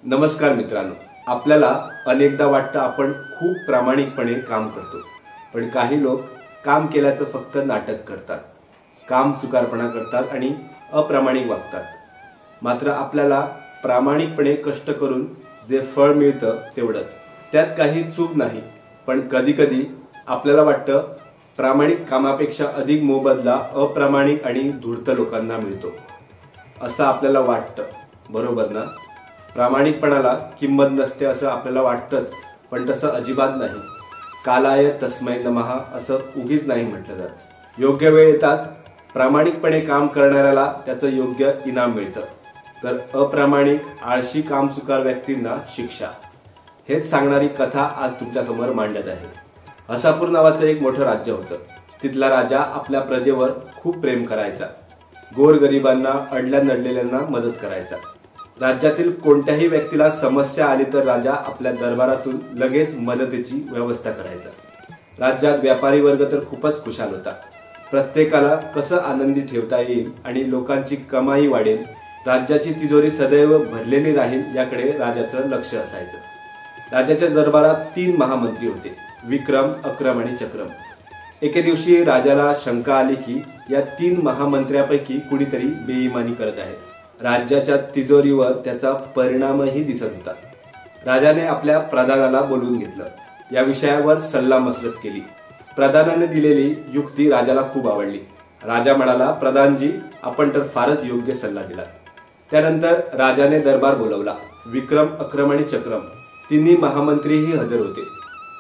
नमस्कार मित्रांनो, आपल्याला अनेकदा वाटतं आपण खूप प्रामाणिकपणे काम करतो, पण काही लोक काम केल्याचं फक्त नाटक करतात, काम चुकारपणा करतात आणि अप्रामाणिक वागतात। मात्र आपल्याला प्रामाणिकपणे कष्ट करून जे फळ मिळतं तेवढंच, त्यात काही चूक नाही। पण कधी-कधी आपल्याला वाटतं प्रामाणिक कामापेक्षा अधिक मोबदला अप्रामाणिक आणि धूर्त लोकांना मिळतो, असं आपल्याला वाटतं, बरोबर ना? प्रामाणिकपणाला किंमत नसते असं आपल्याला वाटतंच, पण तसं अजिबात नाही। कालाय तस्मै नमः असं उगीच नाही म्हटलं जात। योग्य वेळ येताच प्रामाणिकपणे काम करणाऱ्याला त्याचं योग्य इनाम मिळतं, तर अप्रामाणिक आळशी कामचुकार व्यक्तींना शिक्षा। हेच सांगणारी कथा आज तुमच्यासमोर मांडत आहे। असापूर नावाचं एक मोठं राज्य होतं। तिथला राजा आपल्या प्रजेवर खूप प्रेम करायचा, गोरगरिबांना अडल्या नडलेल्यांना मदत करायचा। राज्यातील कोणत्याही व्यक्तीला समस्या आली तर राजा आपल्या दरबारातून लगेच मदतीची व्यवस्था करायचा। राज्यात व्यापारी वर्ग तर खूपच खुशाल होता। प्रत्येकाला कसं आनंदी ठेवता येईल आणि लोकांची कमाई वाढेल, राज्याची तिजोरी सदैव भरलेली राहील याकडे राजाचं लक्ष असायचं। राजाच्या दरबारात 3 महामंत्री होते, विक्रम, अक्रम आणि चक्रम। एके दिवशी राजाला शंका आली की या 3 महामंत्र्यापैकी कुणीतरी बेईमानी करत आहे। राज्याच्या तिजोरीवर त्याचा परिणामही दिसत होता। राजाने आपल्या प्रधानाला बोलवून घेतलं, या विषयावर सल्लामसलत केली। प्रधानाने दिलेली युक्ती राजाला खूप आवडली। राजा म्हणाला, प्रधानजी, आपण तर फारच योग्य सल्ला दिला। त्यानंतर राजाने दरबार बोलवला। विक्रम, अक्रम आणि चक्रम 3 महामंत्रीही हजर होते।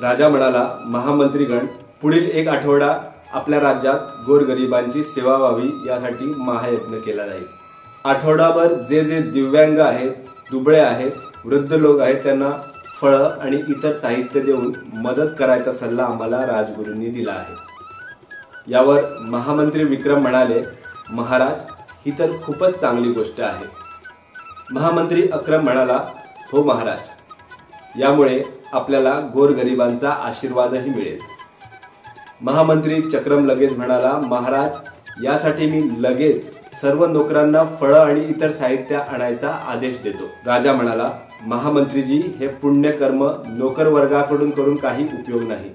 राजा म्हणाला, महामंत्रीगण, पुढील 1 आठवडा आपल्या राज्यात गोरगरिबांची सेवा व्हावी यासाठी महायज्ञ केला जाईल। आठवडाभर जे जे दिव्यांग आहेत, दुबळे आहेत, वृद्ध लोक आहेत त्यांना फळं आणि इतर साहित्य देऊन मदत करायचा सल्ला आम्हाला राजगुरूंनी दिला आहे। यावर महामंत्री विक्रम म्हणाले, महाराज, ही तर खूपच चांगली गोष्ट आहे। महामंत्री अक्रम म्हणाला, हो महाराज, यामुळे आपल्याला गोरगरिबांचा आशीर्वादही मिळेल। महामंत्री चक्रम लगेच म्हणाला, महाराज, यासाठी मी लगेच सर्व नोकरांना फळं आणि इतर साहित्य आणायचा आदेश देतो। राजा म्हणाला, महामंत्रीजी, हे पुण्यकर्म नोकर वर्गाकडून करून काही उपयोग नाही।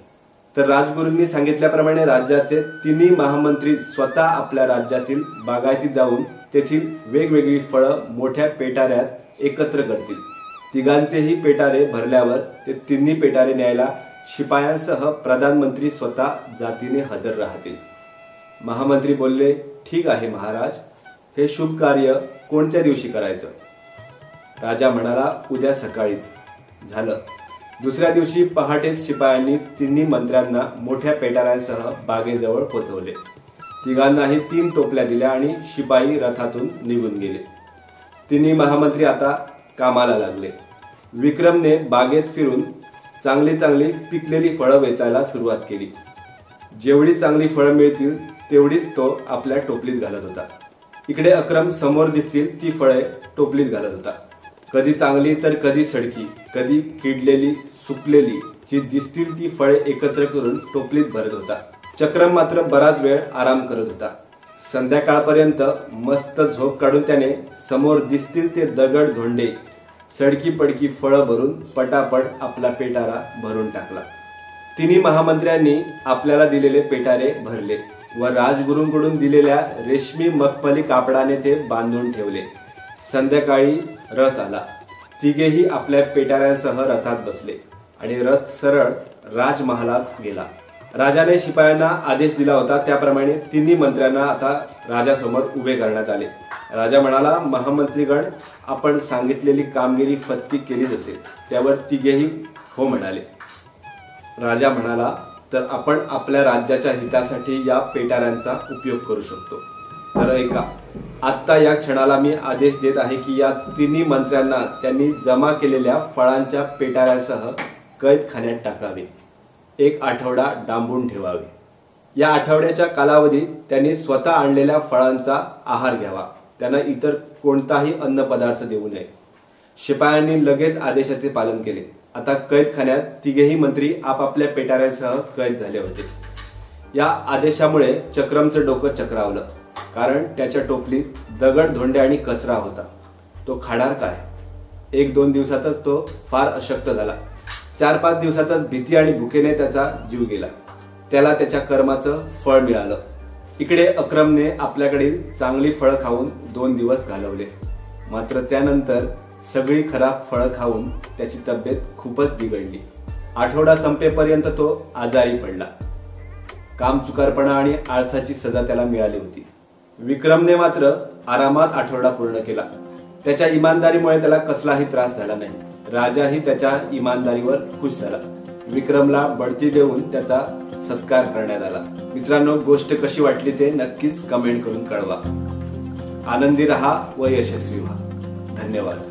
तर राजगुरूंनी सांगितल्याप्रमाणे राज्याचे 3 महामंत्री स्वतः आपल्या राज्यातील बागायतीत जाऊन तेथील वेगवेगळी फळं मोठ्या पेटाऱ्यात एकत्र करतील। तिघांचेही पेटारे भरल्यावर ते 3 पेटारे न्यायला शिपायांसह प्रधानमंत्री स्वतः जातीने हजर राहतील। महामंत्री बोलले, ठीक आहे महाराज, हे शुभ कार्य कोणत्या दिवशी करायचं? राजा म्हणाला, उद्या सकाळीच। झालं। दुसऱ्या दिवशी पहाटेच शिपायांनी 3 मंत्र्यांना मोठ्या पेटाऱ्यांसह बागेजवळ पोहोचवले। तिघांनाही 3 टोपल्या दिल्या आणि शिपाई रथातून निघून गेले। 3 महामंत्री आता कामाला लागले। विक्रमने बागेत फिरून चांगली चांगली पिकलेली फळं वेचायला सुरुवात केली। जेवढी चांगली फळं मिळतील तेवढीच तो आपल्या टोपलीत घालत होता। इकडे अक्रम समोर दिसतील ती फळे टोपलीत घालत होता। कधी चांगली तर कधी सडकी, कधी किडलेली, सुकलेली, जी दिसतील ती फळे एकत्र करून टोपलीत भरत होता। चक्रम मात्र बराच वेळ आराम करत होता। संध्याकाळपर्यंत मस्त झोप काढून त्याने समोर दिसतील ते दगड धोंडे, सडकी पडकी फळं भरून पटापट आपला पेटारा भरून टाकला। 3 महामंत्र्यांनी आपल्याला दिलेले पेटारे भरले व राजगुरूंकडून दिलेल्या रेशमी मखमली कापडाने ते बांधून ठेवले। संध्याकाळी रथ आला। तिघेही आपल्या पेटाऱ्यांसह रथात बसले आणि रथ सरळ राजमहालात गेला। राजाने शिपायांना आदेश दिला होता त्याप्रमाणे 3 मंत्र्यांना आता राजासमोर उभे करण्यात आले। राजा म्हणाला, महामंत्रीगण, आपण सांगितलेली कामगिरी फत्ती केलीच असेल? त्यावर तिघेही हो म्हणाले। राजा म्हणाला, तर आपण आपल्या राज्याच्या हितासाठी या पेटाऱ्यांचा उपयोग करू शकतो। तर ऐका, आत्ता या क्षणाला मी आदेश देत आहे की या 3 मंत्र्यांना त्यांनी जमा केलेल्या फळांच्या पेटाऱ्यांसह कैदखान्यात टाकावे, 1 आठवडा डांबून ठेवावे। या आठवड्याच्या कालावधीत त्यांनी स्वतः आणलेल्या फळांचा आहार घ्यावा, त्यांना इतर कोणताही अन्नपदार्थ देऊ नये। शिपायांनी लगेच आदेशाचे पालन केले। आता कैदखान्यात तिघेही मंत्री आपापल्या पेटाऱ्यांसह कैद झाले होते। या आदेशामुळे चक्रमचं डोकं चक्रावलं, कारण त्याच्या टोपलीत दगड धोंडे आणि कचरा होता। तो खाणार काय? 1-2 दिवसातच तो फार अशक्त झाला. 4-5 दिवसातच भीती आणि भुकेने त्याचा जीव गेला. त्याला त्याच्या कर्माचं फळ मिळालं. इकडे अक्रमने आपल्याकडील चांगली फळं खाऊन 2 दिवस घालवले. मात्र त्यानंतर सगळी खराब फळं खाऊन त्याची तब्येत खूपच बिघडली. आठवडा संपेपर्यंत तो आजारी पडला. कामचुकारपणा आणि आळसाची सजा त्याला मिळाली होती. विक्रमने मात्र आरामात आठवडा पूर्ण केला. त्याच्या इमानदारीमुळे त्याला कसलाही त्रास झाला नाही. राजाही त्याच्या इमानदारीवर खुश झाला. विक्रमला बढती देऊन त्याचा सत्कार करण्यात आला. मित्रांनो, गोष्ट कशी वाटली ते नक्कीच कमेंट करून कळवा. आनंदी रहा व यशस्वी व्हा. धन्यवाद.